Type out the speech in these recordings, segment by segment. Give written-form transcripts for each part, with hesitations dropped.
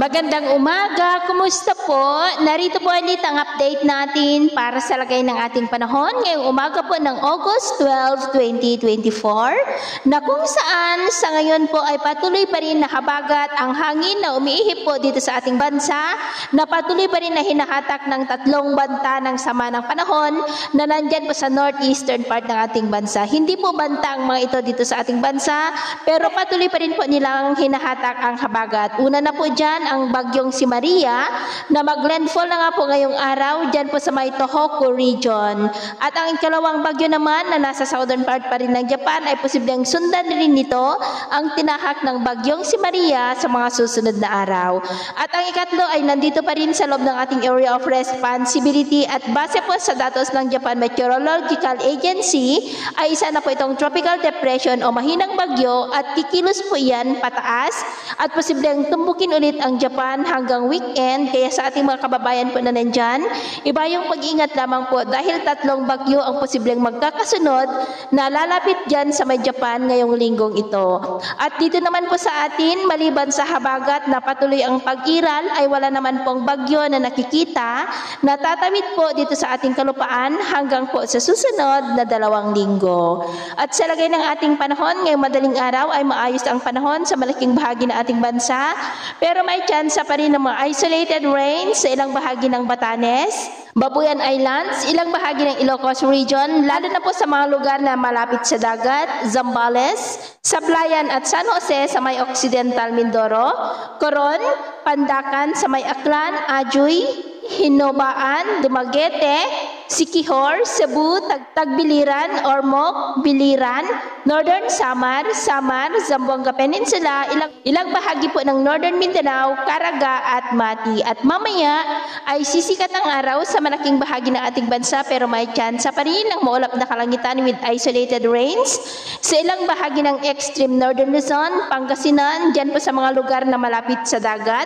Magandang umaga, kumusta po? Narito po ulit ang update natin para sa lagay ng ating panahon ngayong umaga po ng August 12, 2024 na kung saan sa ngayon po ay patuloy pa rin nakabagat ang hangin na umiihip po dito sa ating bansa, na patuloy pa rin na hinahatak ng tatlong banta ng sama ng panahon na nandyan po sa northeastern part ng ating bansa. Hindi po banta ang mga ito dito sa ating bansa, pero patuloy pa rin po nilang hinahatak ang habagat. Una na po dyan ang bagyong si Maria na mag-landfall na nga po ngayong araw dyan po sa may Tohoku region. At ang ikalawang bagyo naman na nasa southern part pa rin ng Japan ay posibleng sundan rin nito ang tinahak ng bagyong si Maria sa mga susunod na araw. At ang ikatlo ay nandito pa rin sa loob ng ating area of responsibility at base po sa datos ng Japan Meteorological Agency ay isa na po itong tropical depression o mahinang bagyo at kikilos po yan pataas at posibleng tumbukin ulit ang Japan hanggang weekend. Kaya sa ating mga kababayan po na nandyan, iba yung pag-ingat lamang po dahil tatlong bagyo ang posibleng magkakasunod na lalapit dyan sa may Japan ngayong linggong ito. At dito naman po sa atin, maliban sa habagat na patuloy ang pag-iral, ay wala naman pong bagyo na nakikita na tatamid po dito sa ating kalupaan hanggang po sa susunod na 2 linggo. At sa lagay ng ating panahon, ngayong madaling araw ay maayos ang panahon sa malaking bahagi ng ating bansa, pero may chance pa rin ng mga isolated rains sa ilang bahagi ng Batanes, Babuyan Islands, ilang bahagi ng Ilocos Region, lalo na po sa mga lugar na malapit sa dagat, Zambales, Sablayan at San Jose sa may Occidental Mindoro, Coron, Pandacan sa may Aklan, Ajuy, Hinobaan, Dumaguete, Siquijor, Cebu, Tagbiliran, Ormoc, Biliran, Northern Samar, Zamboanga Peninsula, ilang bahagi po ng Northern Mindanao, Caraga at Mati. At mamaya ay sisikat ang araw sa malaking bahagi ng ating bansa pero may tsansa pa rin ng maulap na kalangitan with isolated rains sa ilang bahagi ng extreme Northern Luzon, Pangasinan, dyan po sa mga lugar na malapit sa dagat,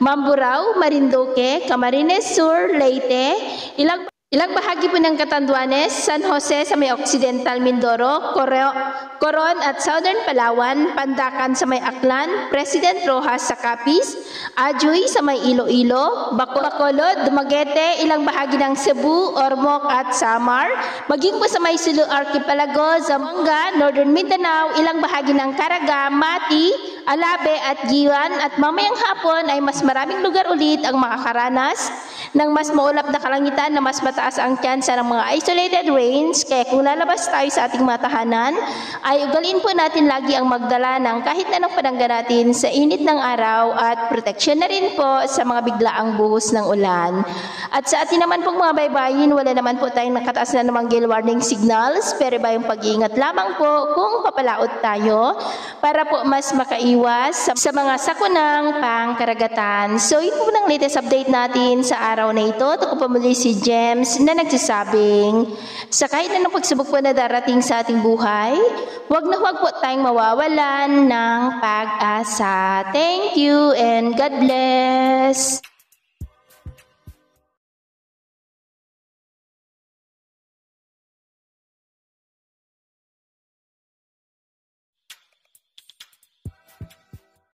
Mamburao, Marinduque, Camarines Sur, Leyte, ilang bahagi po ng Catanduanes, San Jose sa may Occidental Mindoro, Coron at Southern Palawan, Pandacan sa may Aklan, President Roxas sa Capiz, Ajuy sa may Iloilo, Bacolod, Dumaguete, ilang bahagi ng Cebu, Ormoc at Samar, maging po sa may Sulu Archipelago, Zamboanga, Northern Mindanao, ilang bahagi ng Caraga, Mati, Alabe at Giwan. At mamayang hapon ay mas maraming lugar ulit ang makakaranas ng mas maulap na kalangitan na mas mataas ang tsansa ng mga isolated rains. Kaya kung lalabas tayo sa ating mga tahanan, ay ugaliin po natin lagi ang magdala ng kahit anong panangga natin sa init ng araw at proteksyon na rin po sa mga biglaang buhos ng ulan. At sa atin naman pong mga baybayin, wala naman po tayong nakataas na namang gale warning signals, pero ba yung pag-iingat lamang po kung papalaot tayo para po mas makaiwas sa mga sakunang pangkaragatan. So yun po ng latest update natin sa araw na ito. Ito po muli si James na nagsasabing sa kahit anong pagsubok po na darating sa ating buhay, huwag na huwag po tayong mawawalan ng pag-asa. Thank you and God bless!